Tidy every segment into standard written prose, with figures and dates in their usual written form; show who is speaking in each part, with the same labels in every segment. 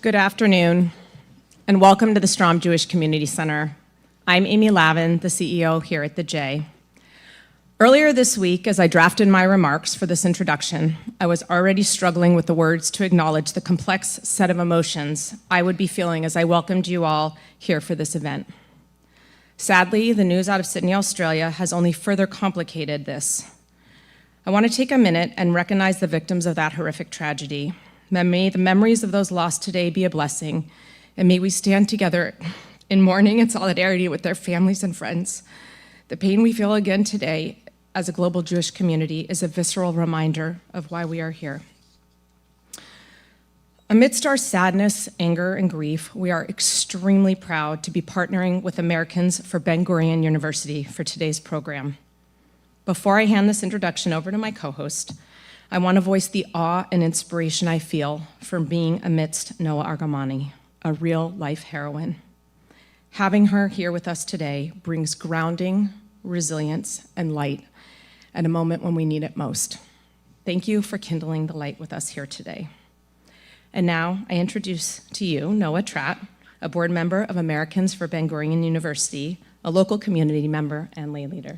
Speaker 1: Good afternoon, and welcome to the Stroum Jewish Community Center. I'm Amy Lavin, the CEO here at the J. Earlier this week, as I drafted my remarks for this introduction, I was already struggling with the words to acknowledge the complex set of emotions I would be feeling as I welcomed you all here for this event. Sadly, the news out of Sydney, Australia has only further complicated this. I want to take a minute and recognize the victims of that horrific tragedy. May the memories of those lost today be a blessing, and may we stand together in mourning and solidarity with their families and friends. The pain we feel again today as a global Jewish community is a visceral reminder of why we are here. Amidst our sadness, anger, and grief, we are extremely proud to be partnering with Americans for Ben-Gurion University for today's program. Before I hand this introduction over to my co-host, I want to voice the awe and inspiration I feel from being amidst Noa Argamani, a real-life heroine. Having her here with us today brings grounding, resilience, and light at a moment when we need it most. Thank you for kindling the light with us here today. And now I introduce to you Noah Tratt, a board member of Americans for Ben-Gurion University, a local community member and lay leader.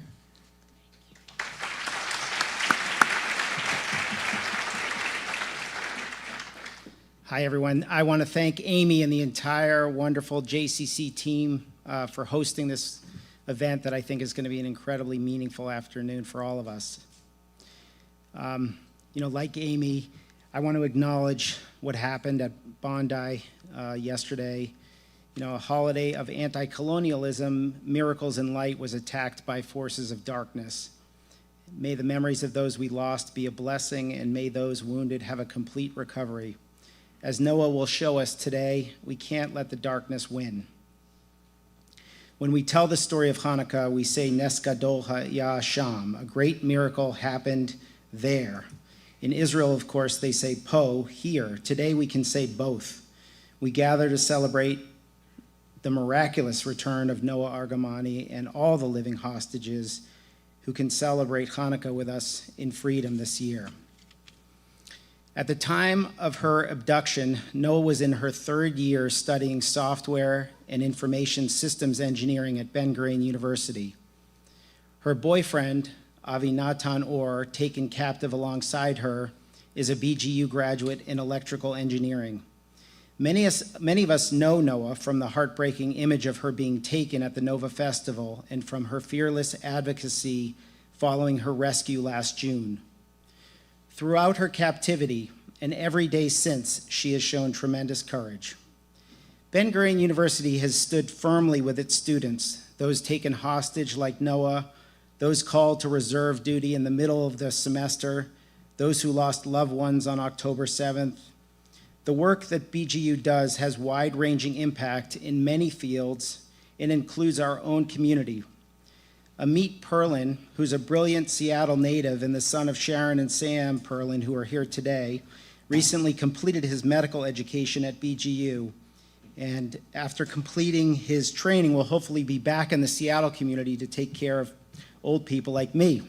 Speaker 2: Hi, everyone. I want to thank Amy and the entire wonderful JCC team for hosting this event that I think is going to be an incredibly meaningful afternoon for all of us. Like Amy, I want to acknowledge what happened at Bondi yesterday. A holiday of anti-colonialism, Miracles in Light was attacked by forces of darkness. May the memories of those we lost be a blessing, and may those wounded have a complete recovery. As Noah will show us today, we can't let the darkness win. When we tell the story of Hanukkah, we say Nes Gadol haya sham, a great miracle happened there. In Israel, of course, they say po, here. Today we can say both. We gather to celebrate the miraculous return of Noa Argamani and all the living hostages who can celebrate Hanukkah with us in freedom this year. At the time of her abduction, Noa was in her third year studying software and information systems engineering at Ben-Gurion University. Her boyfriend, Avi Natan Or, taken captive alongside her, is a BGU graduate in electrical engineering. Many of us know Noa from the heartbreaking image of her being taken at the Nova Festival and from her fearless advocacy following her rescue last June. Throughout her captivity and every day since, she has shown tremendous courage. Ben-Gurion University has stood firmly with its students, those taken hostage like Noa, those called to reserve duty in the middle of the semester, those who lost loved ones on October 7th. The work that BGU does has wide-ranging impact in many fields and includes our own community. Amit Perlin, who's a brilliant Seattle native and the son of Sharon and Sam Perlin, who are here today, recently completed his medical education at BGU. And after completing his training, will hopefully be back in the Seattle community to take care of old people like me.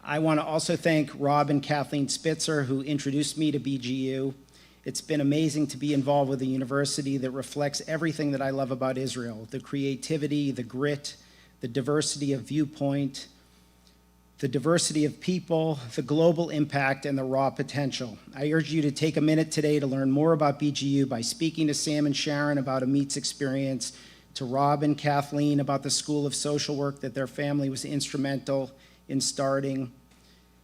Speaker 2: I want to also thank Rob and Kathleen Spitzer, who introduced me to BGU. It's been amazing to be involved with a university that reflects everything that I love about Israel: the creativity, the grit, the diversity of viewpoint, the diversity of people, the global impact, and the raw potential. I urge you to take a minute today to learn more about BGU by speaking to Sam and Sharon about Amit's experience, to Rob and Kathleen about the School of Social Work that their family was instrumental in starting,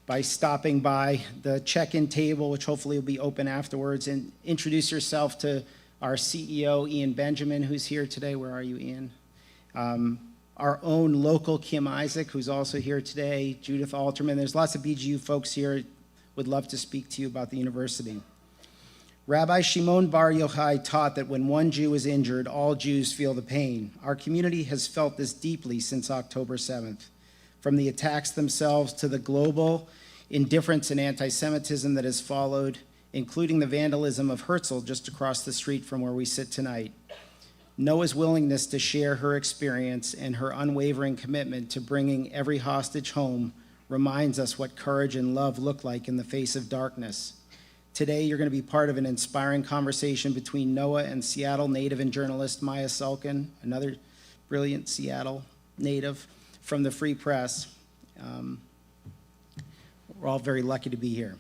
Speaker 2: by stopping by the check-in table, which hopefully will be open afterwards, and introduce yourself to our CEO, Ian Benjamin, who's here today. Where are you, Ian? Our own local Kim Isaac, who's also here today, Judith Alterman. There's lots of BGU folks here. Would love to speak to you about the university. Rabbi Shimon Bar Yochai taught that when one Jew is injured, all Jews feel the pain. Our community has felt this deeply since October 7th. From the attacks themselves to the global indifference and anti-Semitism that has followed, including the vandalism of Herzl just across the street from where we sit tonight. Noa's willingness to share her experience and her unwavering commitment to bringing every hostage home reminds us what courage and love look like in the face of darkness. Today, you're going to be part of an inspiring conversation between Noa and Seattle native and journalist Maya Sulkin, another brilliant Seattle native from the Free Press. We're all very lucky to be here.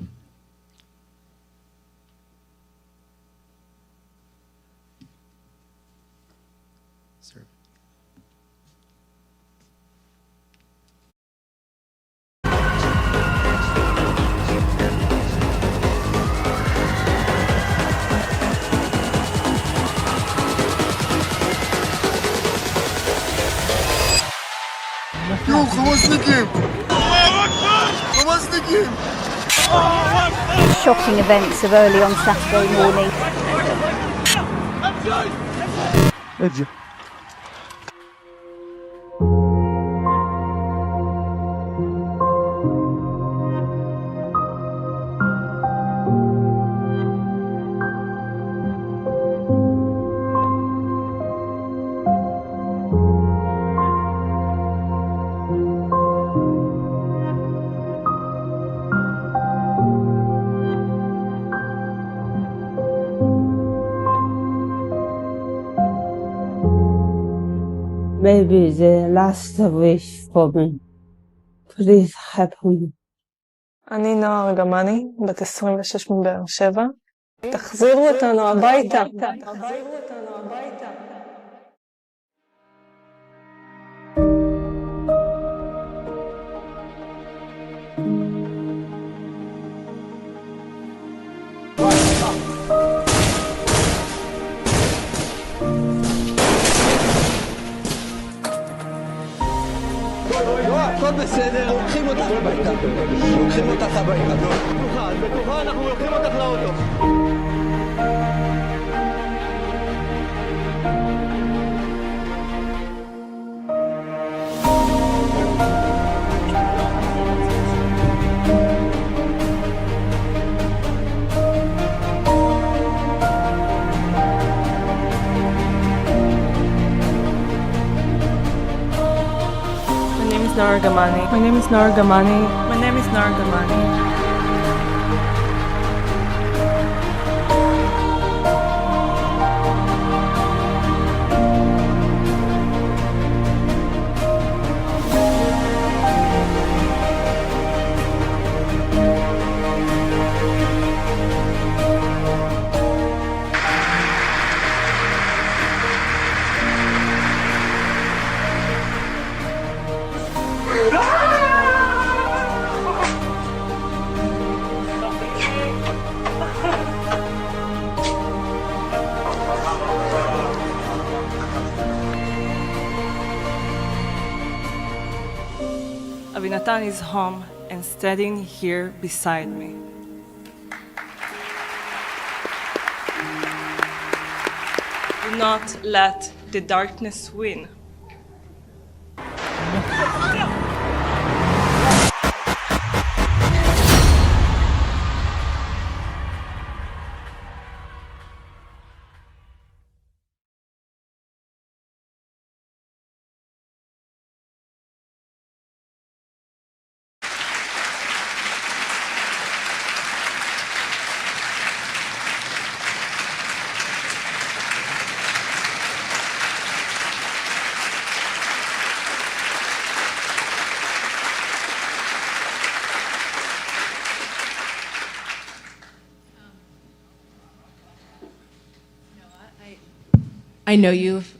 Speaker 2: Sir.
Speaker 3: Yo, Khawastikim! Khawastikim!
Speaker 4: Shocking events of early on Saturday morning.
Speaker 3: Edge.
Speaker 5: Maybe the last wish for me. Please help me.
Speaker 6: אני נועה ארגמני, בת 26 מבאר שבע. תחזירו אותנו הביתה.
Speaker 7: הכל בסדר, לוקחים אותך הביתה. לוקחים אותך הביתה. בטוחה, אנחנו לוקחים אותך לאוטו.
Speaker 6: Noa Argamani. My name is Noa Argamani. My name is Noa Argamani. Avinatan is home and standing here beside me. Do not let the darkness win.
Speaker 1: I know you've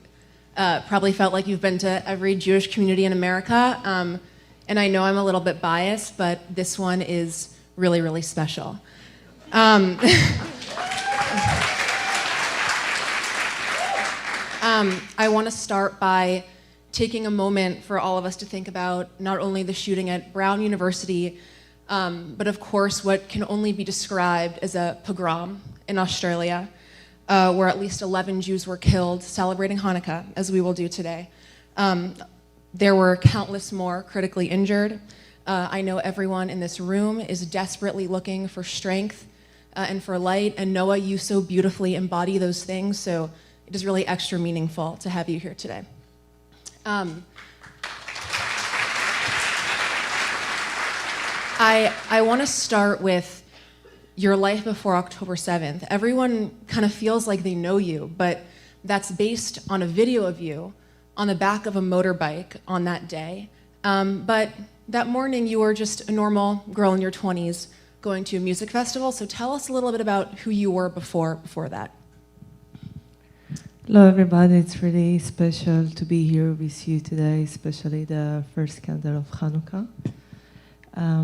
Speaker 1: probably felt like you've been to every Jewish community in America, and I know I'm a little bit biased, but this one is really, really special. I want to start by taking a moment for all of us to think about not only the shooting at Brown University, but of course what can only be described as a pogrom in Australia, where at least 11 Jews were killed celebrating Hanukkah, as we will do today. There were countless more critically injured. I know everyone in this room is desperately looking for strength and for light, and Noa, you so beautifully embody those things, so it is really extra meaningful to have you here today. I want to start with your life before October 7th. Everyone kind of feels like they know you, but that's based on a video of you on the back of a motorbike on that day. But that morning you were just a normal girl in your 20s going to a music festival. So tell us a little bit about who you were before that.
Speaker 8: Hello everybody, it's really special to be here with you today, especially the first candle of Hanukkah.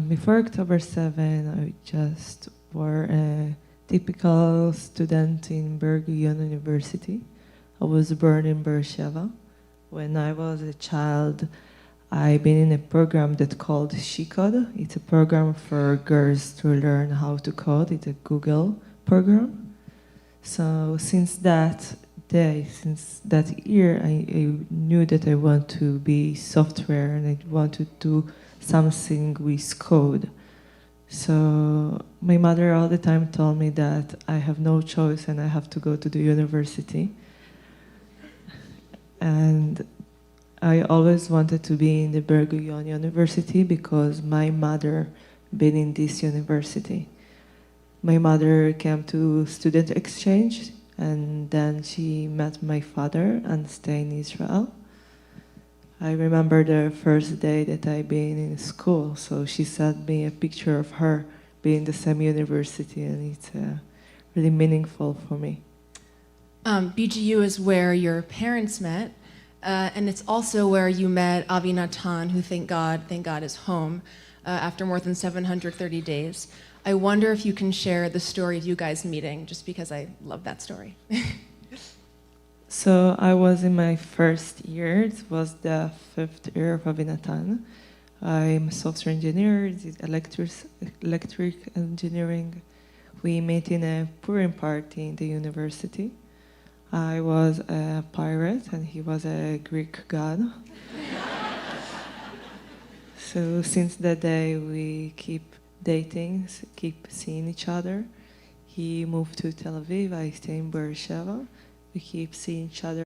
Speaker 8: Before October 7, I just were a typical student in Ben-Gurion University. I was born in Beersheba. When I was a child, I've been in a program that's called She Code. It's a program for girls to learn how to code. It's a Google program. So since that year, I knew that I want to be software and I want to do something with code. So my mother all the time told me that I have no choice and I have to go to the university. And I always wanted to be in the Ben-Gurion University because my mother been in this university. My mother came to student exchange and then she met my father and stayed in Israel. I remember the first day that I've been in school, so she sent me a picture of her being in the same university, and it's really meaningful for me.
Speaker 1: BGU is where your parents met, and it's also where you met Avi Natan, who thank God is home after more than 730 days. I wonder if you can share the story of you guys meeting, just because I love that story.
Speaker 8: So I was in my first year. It was the 5th year of Avi Natan. I'm a software engineer, electric engineering. We met in a Purim party in the university. I was a pirate and he was a Greek god. So since that day we keep dating, keep seeing each other. He moved to Tel Aviv, I stay in Beersheba. We keep seeing each other.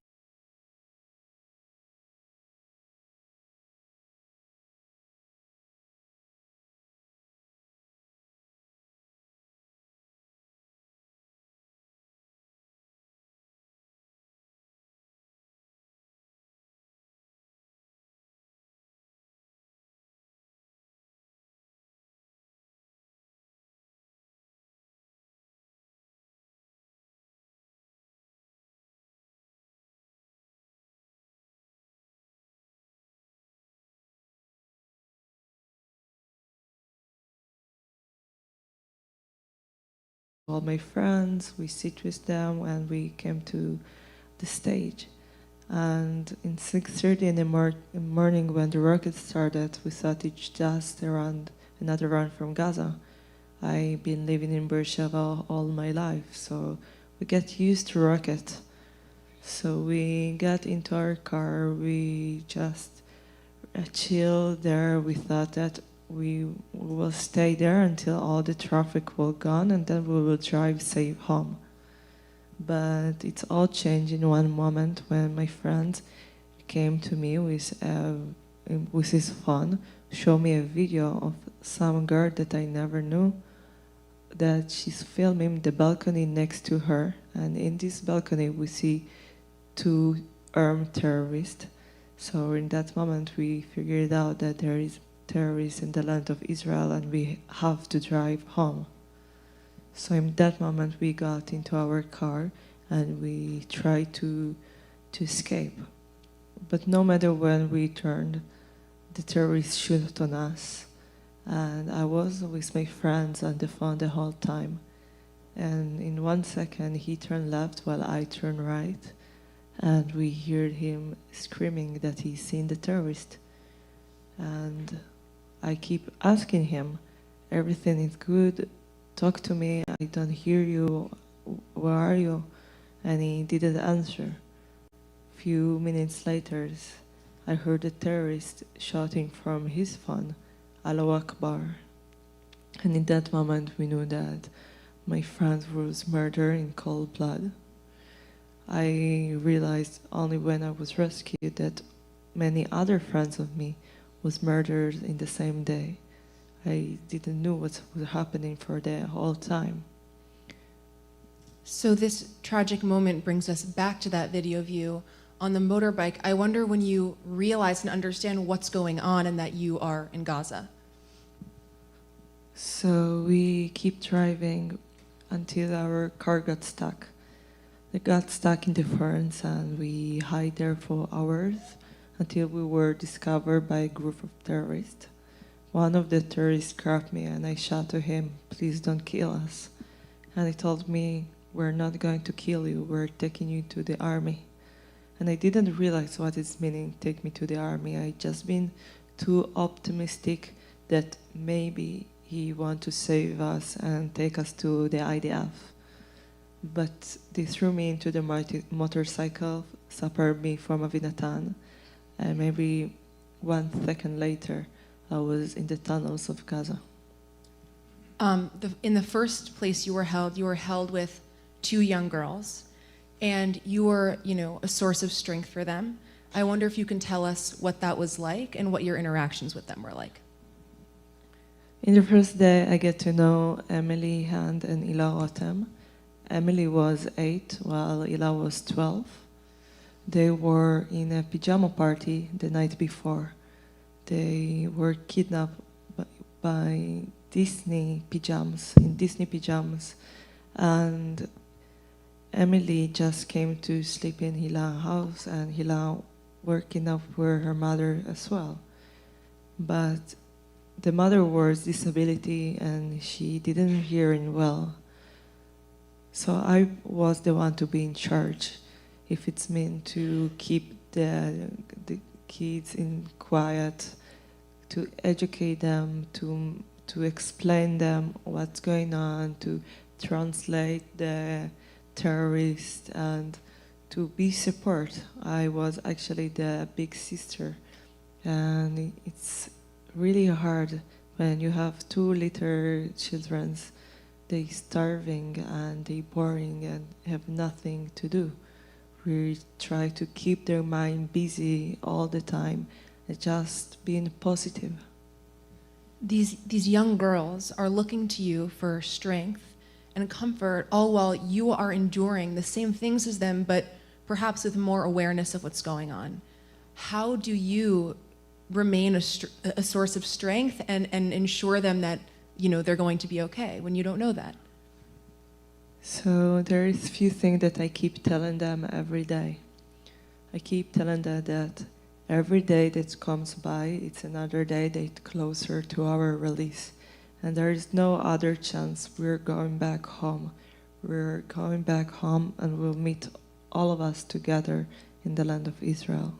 Speaker 8: All my friends, we sit with them and we came to the stage. And in 6:30 in the morning when the rocket started, we thought it's just another run from Gaza. I've been living in Beersheba all my life, so we get used to rocket. So we got into our car, we just chilled there. We thought that we will stay there until all the traffic will gone and then we will drive safe home. But it's all changed in one moment when my friend came to me with his phone, showed me a video of some girl that I never knew, that she's filming the balcony next to her, and in this balcony we see 2 armed terrorists. So in that moment we figured out that there is terrorists in the land of Israel and we have to drive home. So in that moment we got into our car and we tried to escape. But no matter when we turned, the terrorists shoot on us. And I was with my friends on the phone the whole time. And in 1 second he turned left while I turned right. And we heard him screaming that he's seen the terrorist. And I keep asking him, everything is good, talk to me, I don't hear you, where are you? And he didn't answer. Few minutes later, I heard the terrorist shouting from his phone, Allahu Akbar. And in that moment we knew that my friend was murdered in cold blood. I realized only when I was rescued that many other friends of me was murdered in the same day. I didn't know what was happening for the whole time.
Speaker 9: So this tragic moment brings us back to that video of you on the motorbike. I wonder when you realize and understand what's going on and that you are in Gaza.
Speaker 8: So we keep driving until our car got stuck. It got stuck in the ferns and we hid there for hours until we were discovered by a group of terrorists. One of the terrorists grabbed me and I shouted to him, "Please don't kill us." And he told me, "We're not going to kill you, we're taking you to the army." And I didn't realize what it's meaning, take me to the army. I just been too optimistic that maybe he want to save us and take us to the IDF. But they threw me into the motorcycle, separated me from Avinatan, and maybe 1 second later, I was in the tunnels of Gaza.
Speaker 9: In the first place you were held with 2 young girls, and you were, a source of strength for them. I wonder if you can tell us what that was like and what your interactions with them were like.
Speaker 8: In the first day, I get to know Emily, Hand, and Ila Rotem. Emily was 8, while Ila was 12. They were in a pajama party the night before. They were kidnapped by Disney pajamas, and Emily just came to sleep in Hila's house, and Hila working up with her mother as well. But the mother was disability and she didn't hear well. So I was the one to be in charge, if it's meant to keep the kids in quiet, to educate them, to explain them what's going on, to translate the terrorists, and to be support. I was actually the big sister, and it's really hard when you have 2 little children. They starving and they boring and have nothing to do. We try to keep their mind busy all the time and just being positive.
Speaker 9: These young girls are looking to you for strength and comfort, all while you are enduring the same things as them, but perhaps with more awareness of what's going on. How do you remain a source of strength and ensure them that they're going to be okay when you don't know that?
Speaker 8: So there is a few things that I keep telling them every day. I keep telling them that every day that comes by, it's another day that's closer to our release. And there is no other chance. We're going back home. We're going back home and we'll meet all of us together in the land of Israel.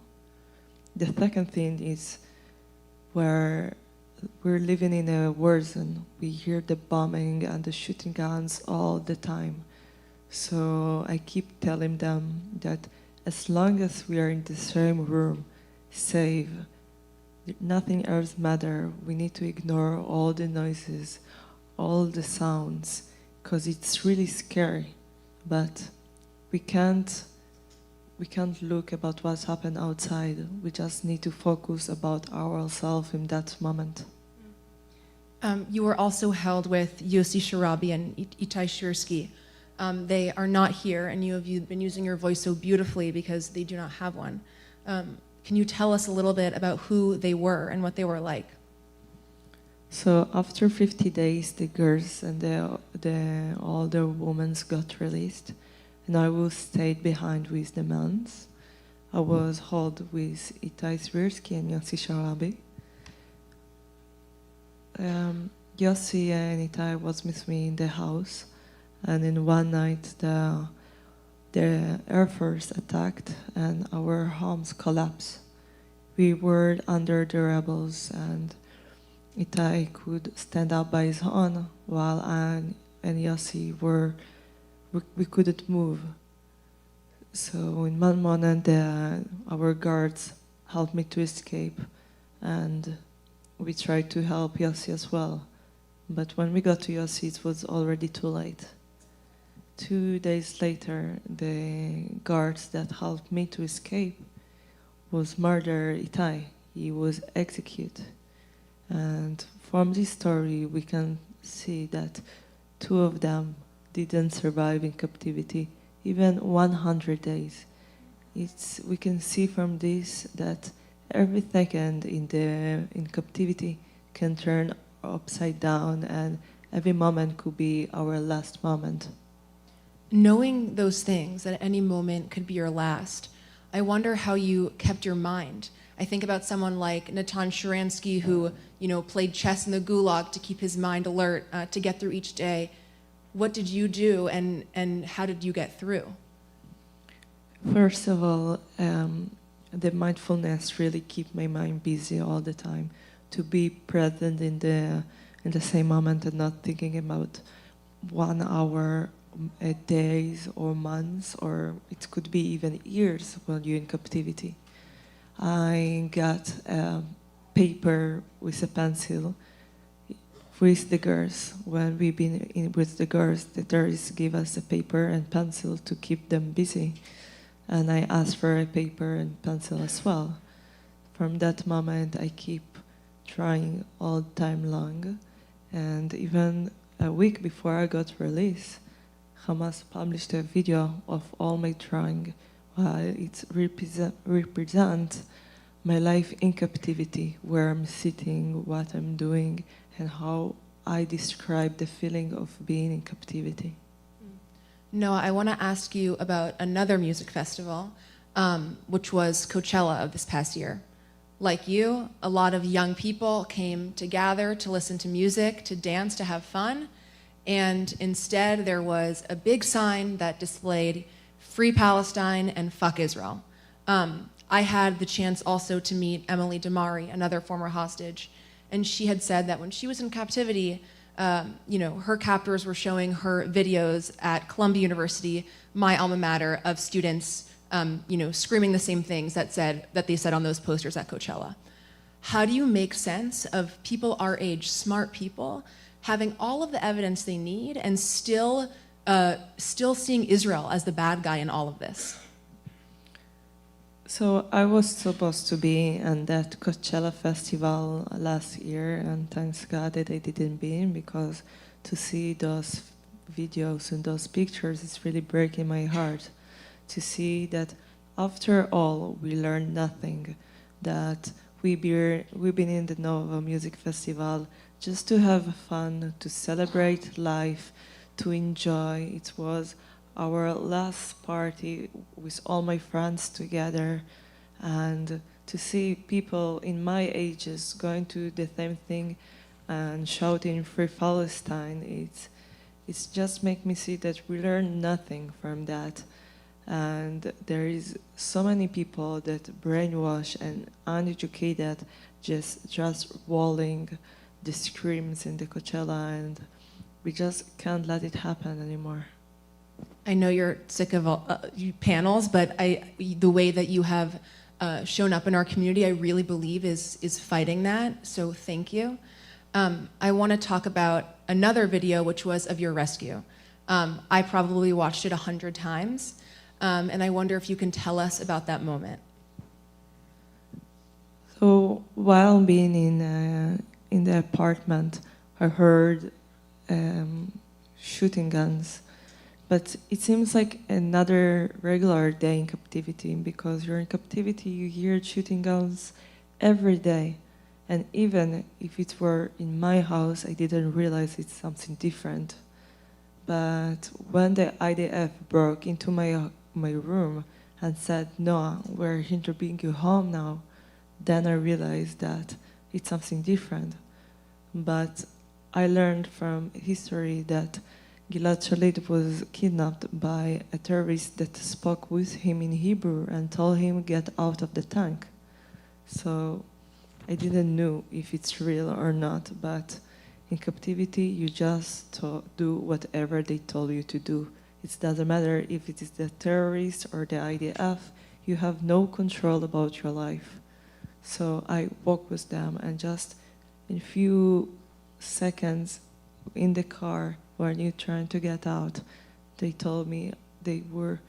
Speaker 8: The second thing is where we're living in a war zone. We hear the bombing and the shooting guns all the time. So I keep telling them that as long as we are in the same room, safe, nothing else matters. We need to ignore all the noises, all the sounds, because it's really scary. But we can't look about what's happened outside. We just need to focus about ourselves in that moment.
Speaker 9: You were also held with Yossi Sharabi and Itai Shirsky. They are not here, and you've been using your voice so beautifully because they do not have one. Can you tell us a little bit about who they were and what they were like?
Speaker 8: So after 50 days, the girls and the older women got released, and I was stayed behind with the men. I was held with Itai Shirsky and Yossi Sharabi. Yossi and Itai was with me in the house, and in one night the Air Force attacked and our homes collapsed. We were under the rebels, and Itai could stand up by his own, while I and Yossi we couldn't move. So in one moment, our guards helped me to escape, and we tried to help Yossi as well. But when we got to Yossi, it was already too late. 2 days later, the guards that helped me to escape was murdered Itai. He was executed. And from this story, we can see that 2 of them didn't survive in captivity, even 100 days. We can see from this that every second in captivity can turn upside down, and every moment could be our last moment.
Speaker 9: Knowing those things, that at any moment could be your last, I wonder how you kept your mind. I think about someone like Natan Sharansky, who played chess in the Gulag to keep his mind alert, to get through each day. What did you do, and how did you get through?
Speaker 8: First of all, the mindfulness really keep my mind busy all the time, to be present in the same moment and not thinking about 1 hour, days or months, or it could be even years while you're in captivity. I got a paper with a pencil with the girls. When we've been in with the girls, the terrorists give us a paper and pencil to keep them busy. And I asked for a paper and pencil as well. From that moment, I keep trying all time long. And even a week before I got released, Hamas published a video of all my drawing, while it represents my life in captivity, where I'm sitting, what I'm doing, and how I describe the feeling of being in captivity.
Speaker 9: Noah, I want to ask you about another music festival, which was Coachella of this past year. Like you, a lot of young people came to gather, to listen to music, to dance, to have fun, and instead there was a big sign that displayed Free Palestine and Fuck Israel. I had the chance also to meet Emily Damari, another former hostage, and she had said that when she was in captivity, her captors were showing her videos at Columbia University, my alma mater, of students, screaming the same things that they said on those posters at Coachella. How do you make sense of people our age, smart people, having all of the evidence they need and still seeing Israel as the bad guy in all of this?
Speaker 8: So I was supposed to be in that Coachella festival last year, and thanks God that I didn't be in, because to see those videos and those pictures, it's really breaking my heart. To see that after all, we learned nothing, that we've been in the Nova Music Festival just to have fun, to celebrate life, to enjoy. It was our last party with all my friends together, and to see people in my ages going to the same thing and shouting Free Palestine, it's just make me see that we learn nothing from that. And there is so many people that brainwash and uneducated, just walling the screams in the Coachella, and we just can't let it happen anymore.
Speaker 9: I know you're sick of panels, but the way that you have shown up in our community, I really believe is fighting that, so thank you. I want to talk about another video, which was of your rescue. I probably watched it 100 times, and I wonder if you can tell us about that moment.
Speaker 8: So while being in the apartment, I heard shooting guns. But it seems like another regular day in captivity, because you're in captivity, you hear shooting guns every day. And even if it were in my house, I didn't realize it's something different. But when the IDF broke into my room and said, "Noah, we're here to bring you home now," then I realized that it's something different. But I learned from history that Gilad Shalit was kidnapped by a terrorist that spoke with him in Hebrew and told him, "Get out of the tank." So I didn't know if it's real or not, but in captivity, you just do whatever they told you to do. It doesn't matter if it is the terrorist or the IDF, you have no control about your life. So I walked with them, and just in a few seconds in the car, when you're trying to get out, they told me they were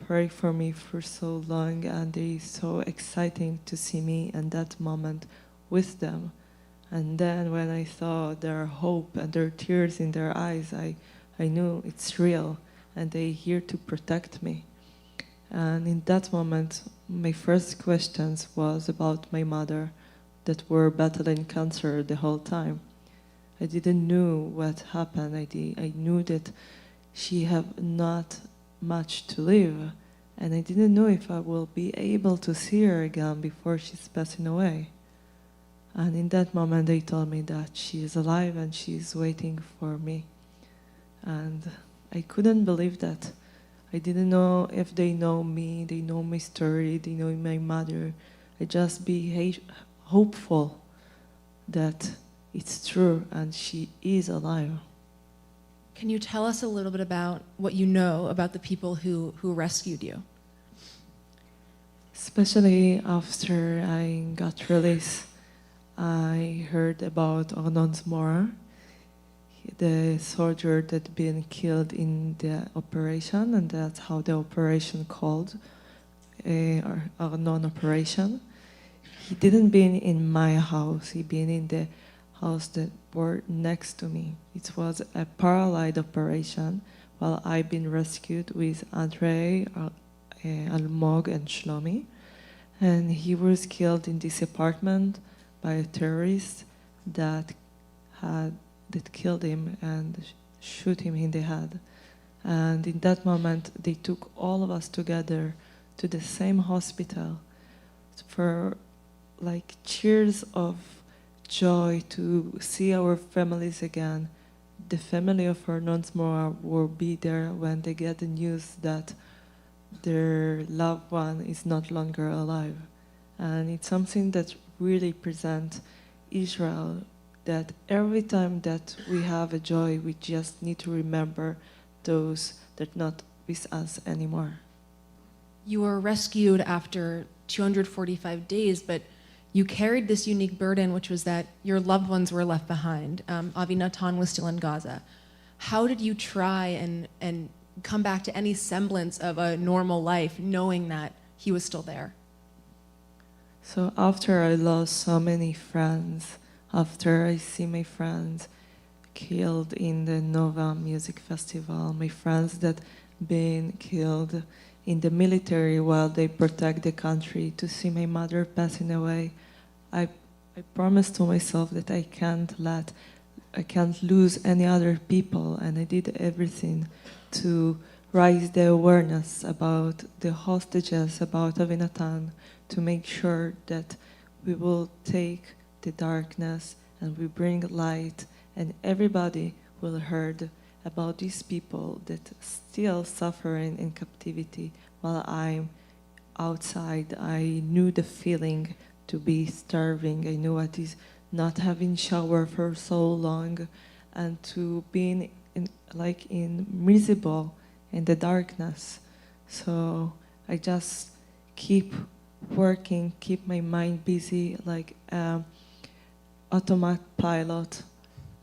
Speaker 8: praying for me for so long, and they so exciting to see me in that moment with them. And then when I saw their hope and their tears in their eyes, I knew it's real and they're here to protect me. And in that moment, my first questions was about my mother that were battling cancer the whole time. I didn't know what happened. I knew that she have not much to live, and I didn't know if I will be able to see her again before she's passing away. And in that moment, they told me that she is alive and she's waiting for me. And I couldn't believe that. I didn't know if they know me, they know my story, they know my mother. I just be hopeful that it's true and she is alive.
Speaker 9: Can you tell us a little bit about what you know about the people who rescued you?
Speaker 8: Especially after I got released, I heard about Arnon's Mora, the soldier that been killed in the operation, and that's how the operation called, Arnon operation. He didn't been in my house, he been in the house that were next to me. It was a paralyzed operation while I've been rescued with Andrei, Almog and Shlomi. And he was killed in this apartment by a terrorist that killed him and shoot him in the head. And in that moment, they took all of us together to the same hospital for like cheers of joy to see our families again. The family of Arnon Mora will be there when they get the news that their loved one is not longer alive. And it's something that really presents Israel, that every time that we have a joy, we just need to remember those that are not with us anymore.
Speaker 9: You were rescued after 245 days, but you carried this unique burden, which was that your loved ones were left behind. Avi Natan was still in Gaza. How did you try and come back to any semblance of a normal life, knowing that he was still there?
Speaker 8: So after I lost so many friends, after I see my friends killed in the Nova Music Festival, my friends that been killed in the military while they protect the country, to see my mother passing away, I promised to myself that I can't lose any other people, and I did everything to raise the awareness about the hostages, about Avinatan, to make sure that we will take the darkness and we bring light, and everybody will heard about these people that still suffering in captivity while I'm outside. I knew the feeling to be starving. I knew what is not having shower for so long and to being invisible in the darkness. So I just keep working, keep my mind busy like automatic pilot,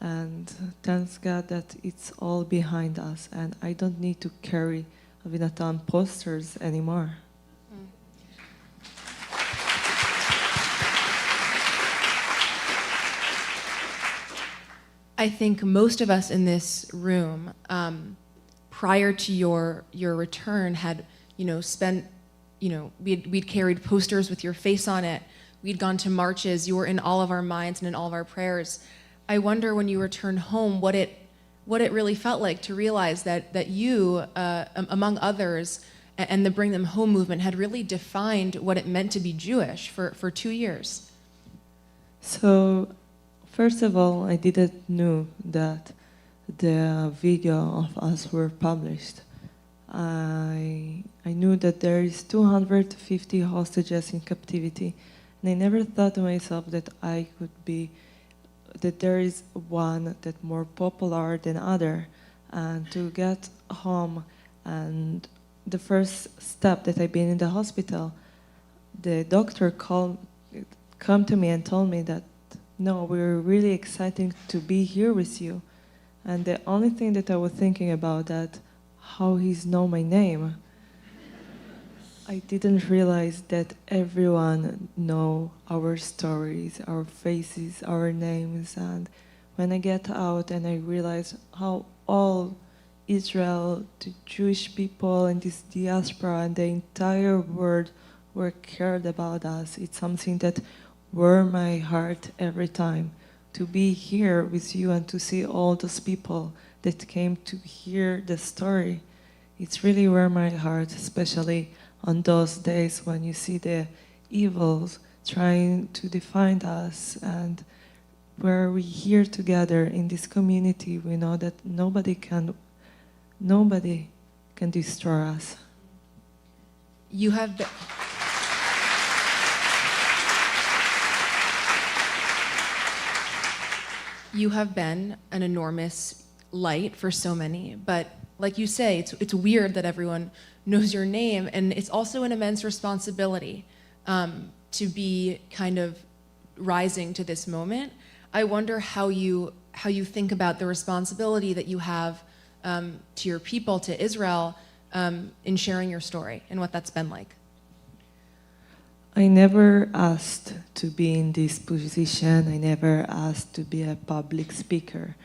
Speaker 8: and thanks God that it's all behind us and I don't need to carry Avinatan posters anymore.
Speaker 9: I think most of us in this room, prior to your return, had spent, we'd carried posters with your face on it. We'd gone to marches. You were in all of our minds and in all of our prayers. I wonder when you returned home what it really felt like to realize that you, among others, and the Bring Them Home movement had really defined what it meant to be Jewish for 2 years.
Speaker 8: So, first of all, I didn't know that the video of us were published. I knew that there is 250 hostages in captivity, and I never thought to myself that that there is one that more popular than other. And to get home, and the first step that I've been in the hospital, the doctor come to me and told me that, no, we're really excited to be here with you. And the only thing that I was thinking about that, how he's know my name. I didn't realize that everyone know our stories, our faces, our names, and when I get out and I realize how all Israel, the Jewish people and this diaspora and the entire world were cared about us, it's something that warmed my heart every time. To be here with you and to see all those people that came to hear the story, it's really warmed my heart, especially on those days when you see the evils trying to define us, and where we here together in this community, we know that nobody can destroy us.
Speaker 9: You have been, you have been an enormous light for so many, but like you say, it's weird that everyone knows your name, and it's also an immense responsibility to be kind of rising to this moment. I wonder how you think about the responsibility that you have to your people, to Israel, in sharing your story and what that's been like.
Speaker 8: I never asked to be in this position. I never asked to be a public speaker,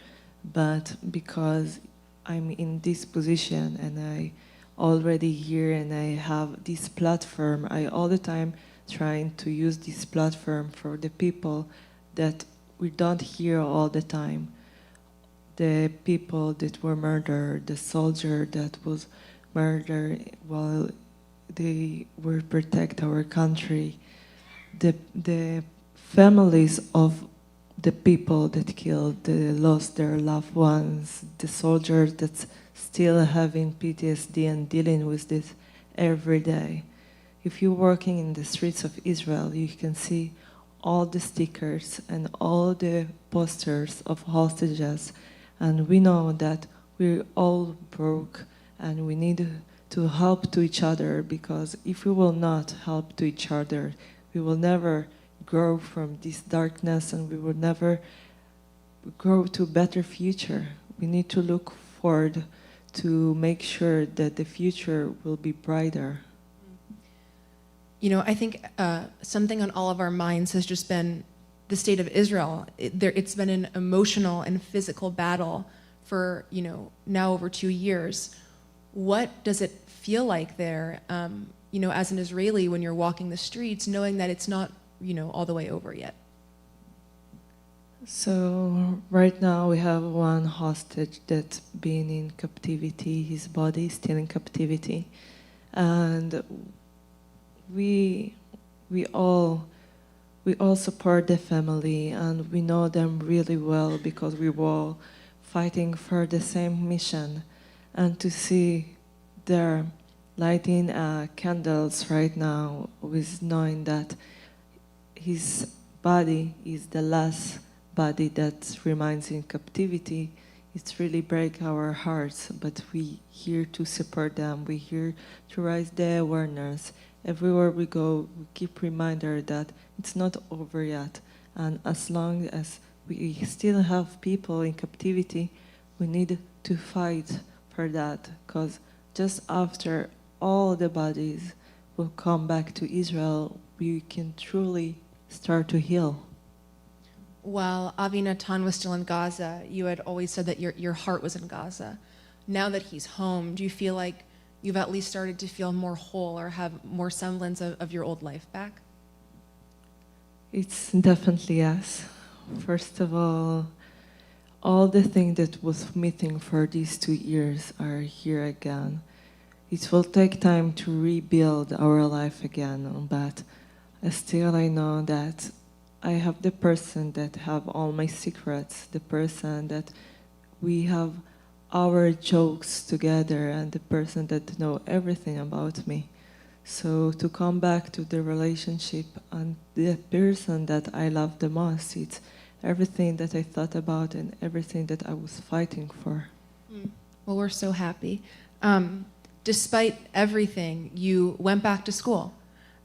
Speaker 8: but because I'm in this position and I already here and I have this platform, I all the time trying to use this platform for the people that we don't hear all the time. The people that were murdered, the soldier that was murdered while they were protect our country, the families of the people that killed, they lost their loved ones, the soldiers that's still having PTSD and dealing with this every day. If you're working in the streets of Israel, you can see all the stickers and all the posters of hostages, and we know that we're all broke and we need to help to each other, because if we will not help to each other, we will never grow from this darkness and we will never grow to a better future. We need to look forward to make sure that the future will be brighter.
Speaker 9: You know, I think something on all of our minds has just been the state of Israel. It's been an emotional and physical battle for, now over 2 years. What does it feel like there, as an Israeli, when you're walking the streets, knowing that it's not, all the way over yet?
Speaker 8: So right now we have one hostage that's been in captivity. His body is still in captivity, and we all support the family, and we know them really well because we were all fighting for the same mission. And to see their lighting candles right now, with knowing that his body is the last body that remains in captivity, it's really break our hearts. But we here to support them. We here to raise the awareness. Everywhere we go, we keep reminder that it's not over yet. And as long as we still have people in captivity, we need to fight for that, because just after all the bodies will come back to Israel, we can truly start to heal.
Speaker 9: While Avi Natan was still in Gaza, you had always said that your heart was in Gaza. Now that he's home, do you feel like you've at least started to feel more whole or have more semblance of your old life back?
Speaker 8: It's definitely yes. First of all the things that was missing for these 2 years are here again. It will take time to rebuild our life again, but still I know that I have the person that have all my secrets, the person that we have our jokes together, and the person that know everything about me. So to come back to the relationship and the person that I love the most, it's everything that I thought about and everything that I was fighting for.
Speaker 9: Well, we're so happy. Despite everything, you went back to school.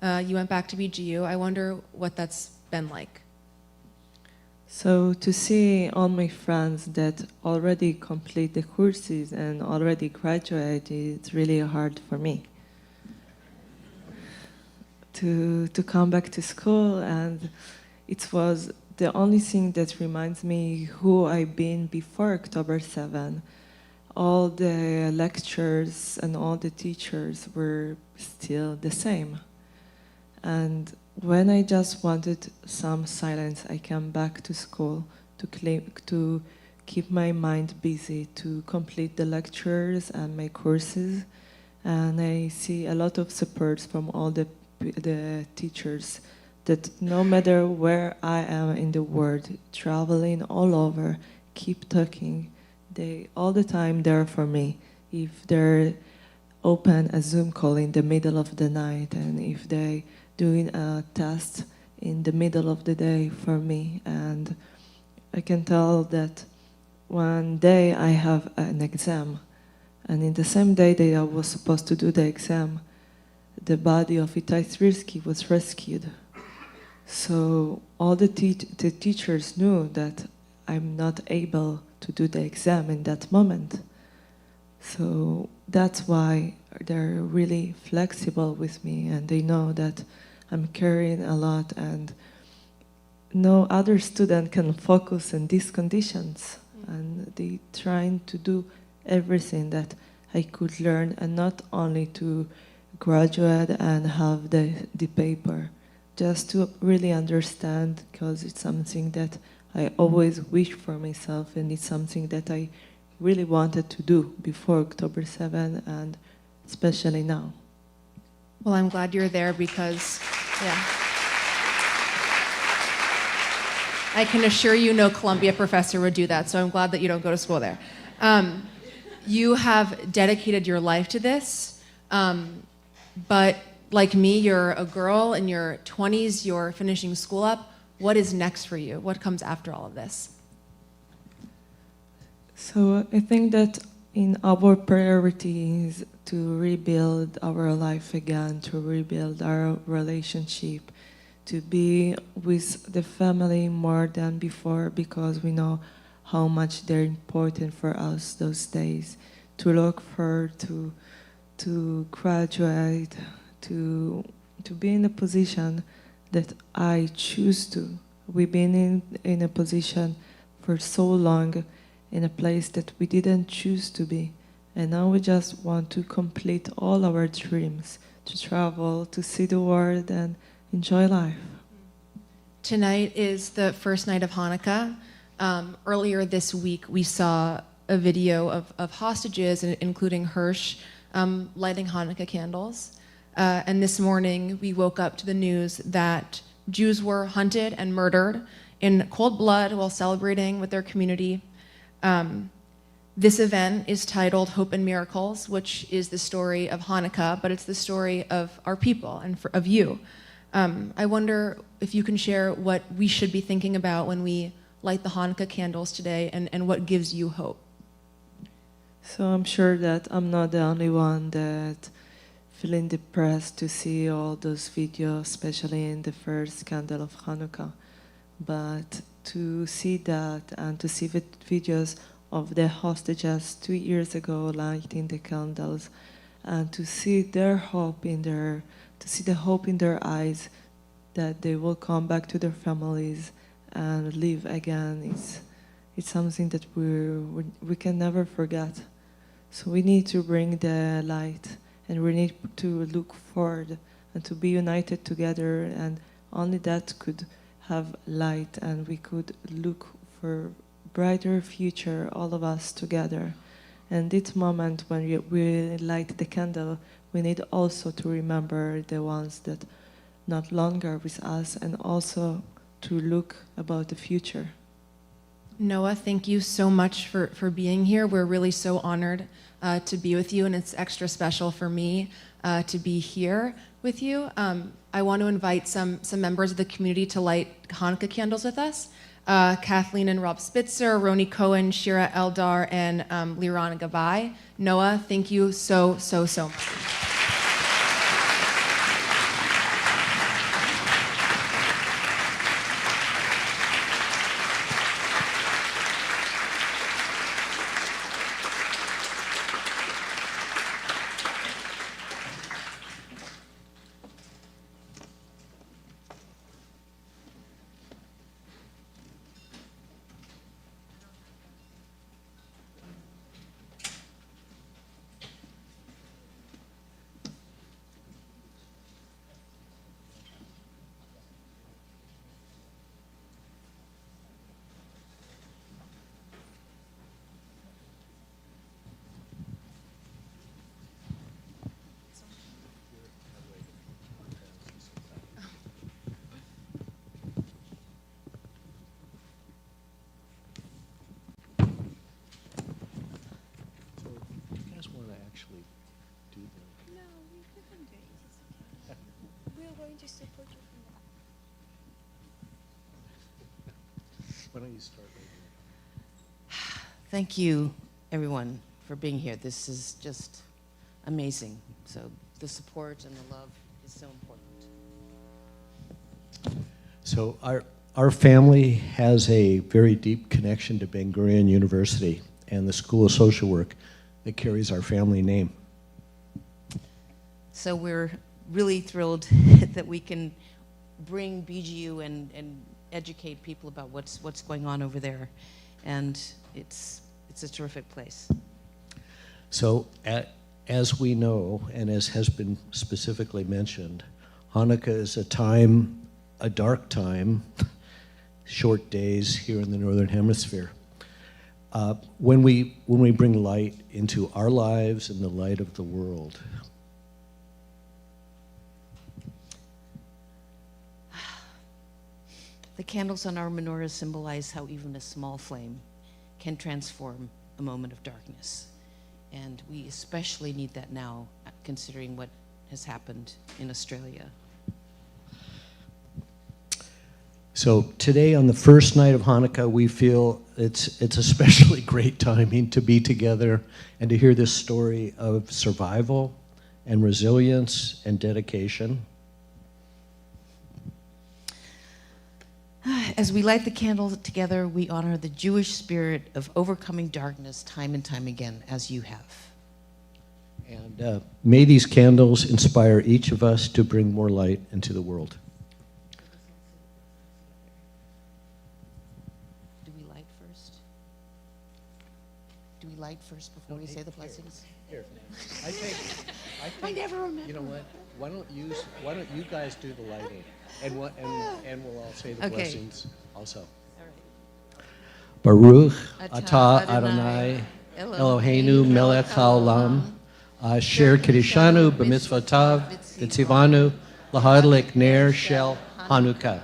Speaker 9: You went back to BGU. I wonder what that's been like.
Speaker 8: So to see all my friends that already complete the courses and already graduate, it's really hard for me. to come back to school, and it was the only thing that reminds me who I've been before October 7. All the lectures and all the teachers were still the same. And when I just wanted some silence, I came back to school to keep my mind busy, to complete the lectures and my courses. And I see a lot of support from all the teachers, that no matter where I am in the world, traveling all over, keep talking, they all the time there for me. If they're open a Zoom call in the middle of the night, and if they doing a test in the middle of the day for me. And I can tell that one day I have an exam, and in the same day that I was supposed to do the exam, the body of Itai Swirsky was rescued. So all the teachers knew that I'm not able to do the exam in that moment. So that's why they're really flexible with me, and they know that I'm carrying a lot, and no other student can focus in these conditions. And they trying to do everything that I could learn, and not only to graduate and have the paper, just to really understand, because it's something that I always wish for myself, and it's something that I really wanted to do before October 7, and especially now.
Speaker 9: Well, I'm glad you're there because, yeah. I can assure you no Columbia professor would do that, so I'm glad that you don't go to school there. You have dedicated your life to this, but like me, you're a girl in your 20s, you're finishing school up. What is next for you? What comes after all of this?
Speaker 8: So I think that in our priorities to rebuild our life again, to rebuild our relationship, to be with the family more than before, because we know how much they're important for us those days, to look forward to graduate, to be in a position that I choose to. We've been in a position for so long, in a place that we didn't choose to be. And now we just want to complete all our dreams, to travel, to see the world, and enjoy life.
Speaker 9: Tonight is the first night of Hanukkah. Earlier this week, we saw a video of hostages, including Hirsch, lighting Hanukkah candles. And this morning, we woke up to the news that Jews were hunted and murdered in cold blood while celebrating with their community. This event is titled Hope and Miracles, which is the story of Hanukkah, but it's the story of our people and of you. I wonder if you can share what we should be thinking about when we light the Hanukkah candles today, and what gives you hope.
Speaker 8: So I'm sure that I'm not the only one that feeling depressed to see all those videos, especially in the first candle of Hanukkah. But to see that and to see the videos of the hostages 2 years ago lighting the candles, and to see their hope to see the hope in their eyes that they will come back to their families and live again, it's something that we can never forget. So we need to bring the light, and we need to look forward and to be united together, and only that could have light, and we could look for brighter future, all of us together. And this moment when we light the candle, we need also to remember the ones that not longer with us, and also to look about the future.
Speaker 9: Noah, thank you so much for being here. We're really so honored to be with you, and it's extra special for me to be here with you. I want to invite some members of the community to light Hanukkah candles with us. Kathleen and Rob Spitzer, Roni Cohen, Shira Eldar, and Liran Gavai. Noah, thank you so much.
Speaker 10: Why don't you start?
Speaker 11: Thank you, everyone, for being here. This is just amazing. So the support and the love is so important.
Speaker 10: So our family has a very deep connection to Ben-Gurion University and the School of Social Work that carries our family name.
Speaker 11: So we're really thrilled that we can bring BGU and educate people about what's going on over there. And it's a terrific place.
Speaker 10: So as we know, and as has been specifically mentioned, Hanukkah is a dark time, short days here in the Northern Hemisphere. When we bring light into our lives and the light of the world.
Speaker 11: The candles on our menorah symbolize how even a small flame can transform a moment of darkness. And we especially need that now, considering what has happened in Australia.
Speaker 10: So today, on the first night of Hanukkah, we feel it's especially great timing to be together and to hear this story of survival and resilience and dedication.
Speaker 11: As we light the candle together, we honor the Jewish spirit of overcoming darkness time and time again, as you have.
Speaker 10: And may these candles inspire each of us to bring more light into the world.
Speaker 11: Do we light first? Do we light first before we say the blessings?
Speaker 10: Here. I think
Speaker 11: I never remember.
Speaker 10: You know what? Why don't you guys do the lighting, and we'll all say the
Speaker 11: Okay.
Speaker 10: blessings also.
Speaker 11: All right.
Speaker 10: Baruch
Speaker 11: Atah
Speaker 10: atah
Speaker 11: Adonai,
Speaker 10: Adonai Eloheinu melech haolam asher kiddushanu b'mitzvotav v'tzivanu lahadlik ner shel Hanukkah.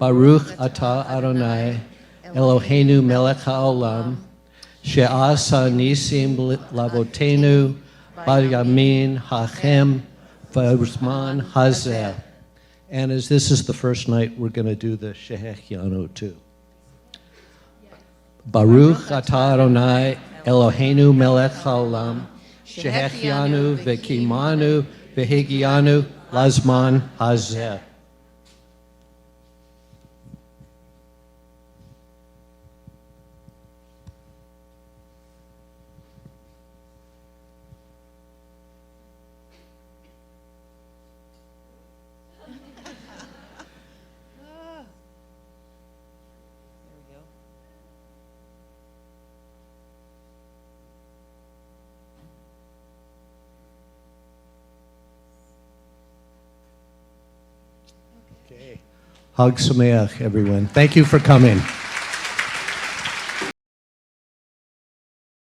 Speaker 10: Baruch atah Adonai Eloheinu melech haolam she'asa nisim lavotenu b'yamin hachem v'zman hazeh. And as this is the first night, we're going to do the Shehechianu too. Baruch atah Adonai Eloheinu melech haolam shehechianu v'kimanu v'higianu lazman hazeh. Okay. Hag Sameach, everyone. Thank you for coming.